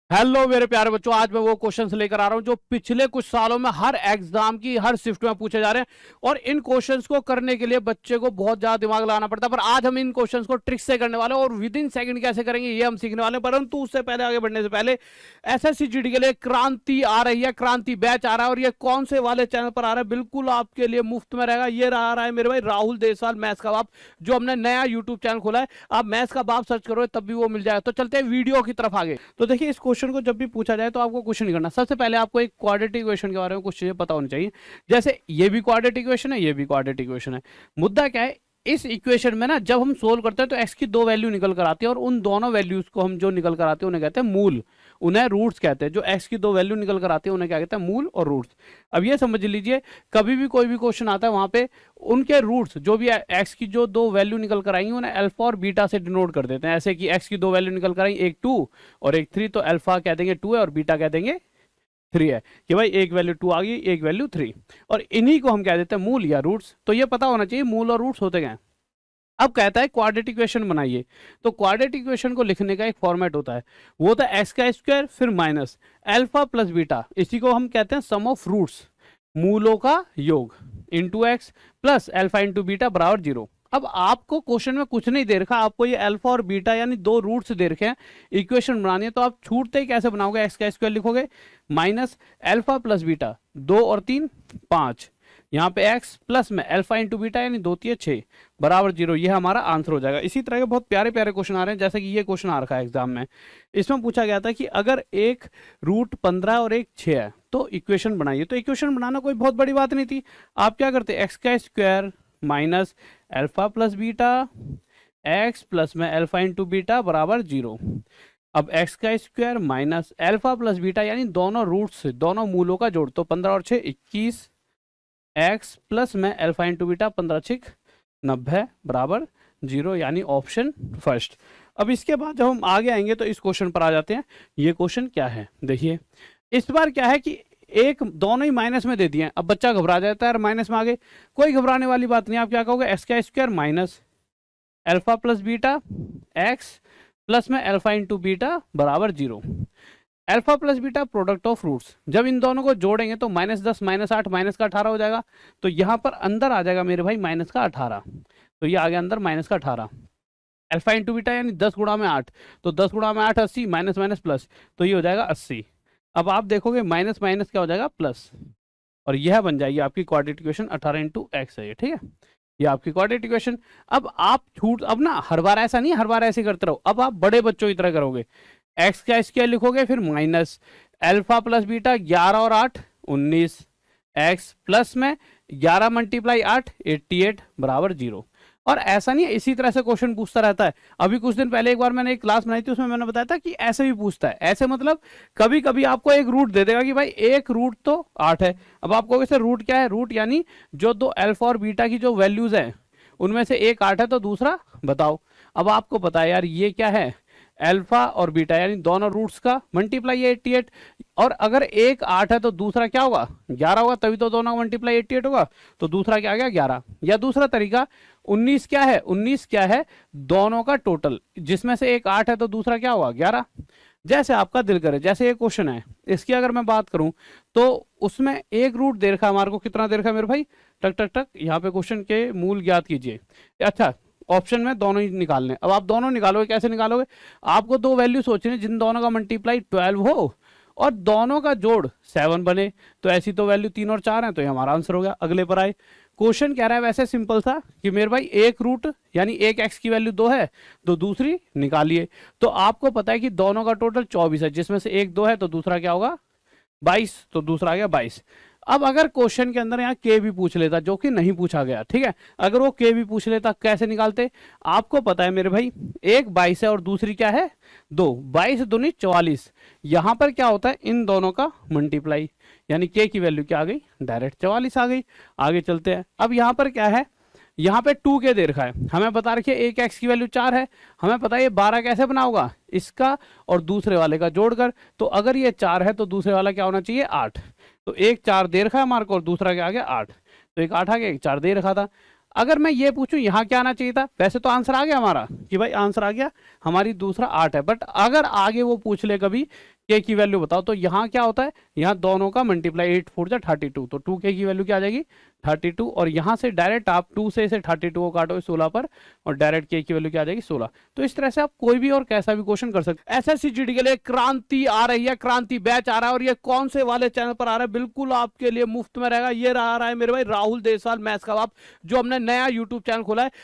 Hello मेरे प्यारे बच्चों, आज मैं वो क्वेश्चंस लेकर आ रहा हूं जो पिछले कुछ सालों में हर एग्जाम की हर शिफ्ट में पूछे जा रहे हैं। और इन क्वेश्चंस को करने के लिए बच्चे को बहुत ज्यादा दिमाग लगाना पड़ता है, पर आज हम इन क्वेश्चंस को ट्रिक से करने वाले हैं और विद इन सेकंड कैसे करेंगे ये हम सीखने वाले हैं। परंतु उससे पहले, आगे बढ़ने से पहले, एसएससी जीडी के लिए क्रांति आ रही है, क्रांति बैच आ रहा है। और ये कौन से वाले चैनल पर आ रहा है, बिल्कुल आपके लिए मुफ्त में रहेगा। ये आ रहा है मेरे भाई राहुल देसवाल मैथ्स का बाप, जो हमने नया यूट्यूब चैनल खोला है। आप मैथ्स का बाप सर्च करोगे तब भी वो मिल जाएगा। तो चलते हैं वीडियो की तरफ आगे। तो देखिए, इस क्वेश्चन को जब भी पूछा जाए तो आपको क्वेश्चन नहीं करना। सबसे पहले आपको एक क्वाड्रेटिक इक्वेशन के बारे में कुछ चीजें पता होनी चाहिए। जैसे ये भी क्वाड्रेटिक इक्वेशन है, ये भी क्वाड्रेटिक इक्वेशन है। मुद्दा क्या है, इस इक्वेशन में ना जब हम सोल्व करते हैं तो एक्स की दो वैल्यू निकल कर आती है, और उन दोनों वैल्यूज को हम जो निकल कर आते हैं उन्हें कहते हैं मूल, उन्हें रूट्स कहते हैं। जो एक्स की दो वैल्यू निकल कर आती है उन्हें क्या कहते हैं, मूल और रूट्स। अब ये समझ लीजिए, कभी भी कोई भी क्वेश्चन आता है वहां पे उनके रूट्स, जो भी एक्स की जो दो वैल्यू निकल कर आएंगी उन्हें अल्फा और बीटा से डिनोट कर देते हैं। ऐसे कि एक्स की दो वैल्यू निकल कर आई, एक 2 और एक 3, तो अल्फा कह देंगे 2 है और बीटा कह देंगे 3 है, कि भाई एक वैल्यू 2 आ गई, एक वैल्यू 3। और इन्हीं को हम कह देते हैं मूल या रूट्स। तो ये पता होना चाहिए मूल और रूट्स होते क्या हैं। अब कहता है क्वाड्रेटिक इक्वेशन बनाइए, तो क्वाड्रेटिक इक्वेशन को लिखने का एक फॉर्मेट होता है, वो होता है एक्स का स्क्वायर फिर माइनस अल्फा प्लस बीटा, इसी को हम कहते हैं सम ऑफ रूट्स, मूलों का योग, into x plus alpha into beta बराबर 0। अब आपको क्वेश्चन में कुछ नहीं दे रखा, आपको ये अल्फा और बीटा यानी दो रूट्स दे रखे हैं, इक्वेशन बनानी है। तो आप छूटते ही कैसे बनाओगे, एक्स का स्क्वायर लिखोगे माइनस अल्फा प्लस बीटा, 2 और 3 5, यहाँ पे x प्लस में अल्फा इंटू बीटा यानी 2 3 6 बराबर 0। ये हमारा आंसर हो जाएगा। इसी तरह के बहुत प्यारे प्यारे क्वेश्चन आ रहे हैं, जैसे कि ये क्वेश्चन आ रखा है एग्जाम में। इसमें पूछा गया था कि अगर एक रूट 15 और एक 6 है तो इक्वेशन बनाइए। तो इक्वेशन बनाना कोई बहुत बड़ी बात नहीं थी। आप क्या करते, एक्स का square minus alpha plus beta x plus में अल्फा इंटू बीटा बराबर 0। अब एक्स का square minus alpha plus beta यानी दोनों रूट्स, दोनों मूलों का जोड़, तो 15 और 6 21, एक्स प्लस में अल्फा इंटू बीटा 15 6 90 बराबर 0, यानी ऑप्शन फर्स्ट। अब इसके बाद जब हम आगे आएंगे तो इस क्वेश्चन पर आ जाते हैं। ये क्वेश्चन क्या है, देखिए इस बार क्या है कि एक दोनों ही माइनस में दे दिए हैं। अब बच्चा घबरा जाता है, माइनस में आ गए, कोई घबराने वाली बात नहीं। आप क्या कहोगे, एक्स का square minus alpha plus beta x plus में अल्फा इंटू बीटा बराबर 0। Alpha plus beta product of roots, जब इन दोनों को जोड़ेंगे तो -10 -8 माइनस का 18 हो जाएगा। तो यहाँ पर अंदर आ जाएगा मेरे भाई माइनस का 18, तो ये आ गया अंदर माइनस का 18। अल्फा इंटू बीटा यानी 10 गुणा में 8, तो 10 गुणा में 8 80, माइनस माइनस प्लस, तो ये हो जाएगा 80। अब आप देखोगे माइनस माइनस क्या हो जाएगा, प्लस, और यह बन जाएगी आपकी क्वाड्रेटिक इक्वेशन। 18 इंटू एक्स है ये, ठीक है, ये आपकी क्वाड्रेटिक इक्वेशन। अब आप छूट, अब ना हर बार ऐसा नहीं, हर बार ऐसे करते रहो, अब आप बड़े बच्चों की तरह करोगे। एक्स का स्क्वायर लिखोगे फिर माइनस अल्फा प्लस बीटा 11 और 8 19, एक्स प्लस में 11 मल्टीप्लाई 8 88 बराबर 0। और ऐसा नहीं है, इसी तरह से क्वेश्चन पूछता रहता है। अभी कुछ दिन पहले एक बार मैंने एक क्लास बनाई थी, उसमें मैंने बताया था कि ऐसे भी पूछता है। ऐसे मतलब कभी कभी आपको एक रूट दे देगा कि भाई एक रूट तो 8 है। अब आप कहोगे सर रूट क्या है, रूट यानी जो दो अल्फा और बीटा की जो वैल्यूज हैं उनमें से एक 8 है तो दूसरा बताओ। अब आपको पता है यार ये क्या है, अल्फा और बीटा यानी दोनों रूट्स का मल्टीप्लाई है 88, और अगर एक 8 है तो दूसरा क्या होगा 11 होगा, तभी तो दोनों का मल्टीप्लाई 88 होगा, तो दूसरा क्या आ गया 11। या दूसरा तरीका 19 क्या है, 19 क्या है, दोनों का टोटल, जिसमें से एक 8 है तो दूसरा क्या होगा 11। जैसे आपका दिल करे, जैसे ये क्वेश्चन है इसकी अगर मैं बात करूं तो उसमें एक रूट दे रखा हमारे को, कितना दे रखा मेरे भाई, टक टक टक, यहाँ पे क्वेश्चन के मूल ज्ञात कीजिए। अच्छा, ऑप्शन में दोनों ही निकालने। अब आप दोनों निकालोगे, कैसे निकालोगे, आपको दो वैल्यू सोचनी जिन दोनों का मल्टीप्लाई 12 हो और दोनों का जोड़ 7 बने। तो ऐसी तो वैल्यू 3 और 4 है, तो ये हमारा आंसर हो गया। अगले पर आए, क्वेश्चन कह रहा है वैसे सिंपल था कि मेरे भाई एक रूट यानी एक एक्स की वैल्यू 2 है तो दूसरी निकालिए। तो आपको पता है कि दोनों का टोटल 24 है, जिसमें से एक 2 है तो दूसरा क्या होगा 22, तो दूसरा आ गया 22। अब अगर क्वेश्चन के अंदर यहाँ के भी पूछ लेता, जो कि नहीं पूछा गया, ठीक है, अगर वो के भी पूछ लेता कैसे निकालते, आपको पता है मेरे भाई एक 22 है और दूसरी क्या है 2, 22 दूनी 44। यहां पर क्या होता है इन दोनों का मल्टीप्लाई, यानी के की वैल्यू क्या आ गई, डायरेक्ट 44 आ गई। आगे चलते हैं। अब यहाँ पर क्या है, यहाँ पे 2 के दे रखा है, हमें बता रखिए एक एक्स की वैल्यू 4 है, हमें पता है ये 12 कैसे बना होगा, इसका और दूसरे वाले का जोड़कर। तो अगर ये 4 है तो दूसरे वाला क्या होना चाहिए 8, तो एक 4 दे रखा है हमारे को और दूसरा क्या आ गया 8, तो एक 8 आ गया, एक 4 दे रखा था। अगर मैं ये पूछूं यहाँ क्या आना चाहिए था, वैसे तो आंसर आ गया हमारा कि भाई आंसर आ गया, हमारी दूसरा 8 है। बट अगर आगे वो पूछ ले कभी के की वैल्यू बताओ, तो यहाँ क्या होता है, यहाँ दोनों का मल्टीप्लाई, 8 4 जा 32, तो 2 के की वैल्यू क्या आ जाएगी 32, और यहाँ से डायरेक्ट आप 2 से इसे 32 को काटो 16 पर, और डायरेक्ट के की वैल्यू क्या आ जाएगी 16। तो इस तरह से आप कोई भी और कैसा भी क्वेश्चन कर सकते हैं। एसएससी जीडी के लिए क्रांति आ रही है, क्रांति बैच आ रहा है, और ये कौन से वाले चैनल पर आ रहा है, बिल्कुल आपके लिए मुफ्त में रहेगा। ये रहा है मेरे भाई राहुल देसाल मैथ्स का बाप, जो हमने नया यूट्यूब चैनल खोला है।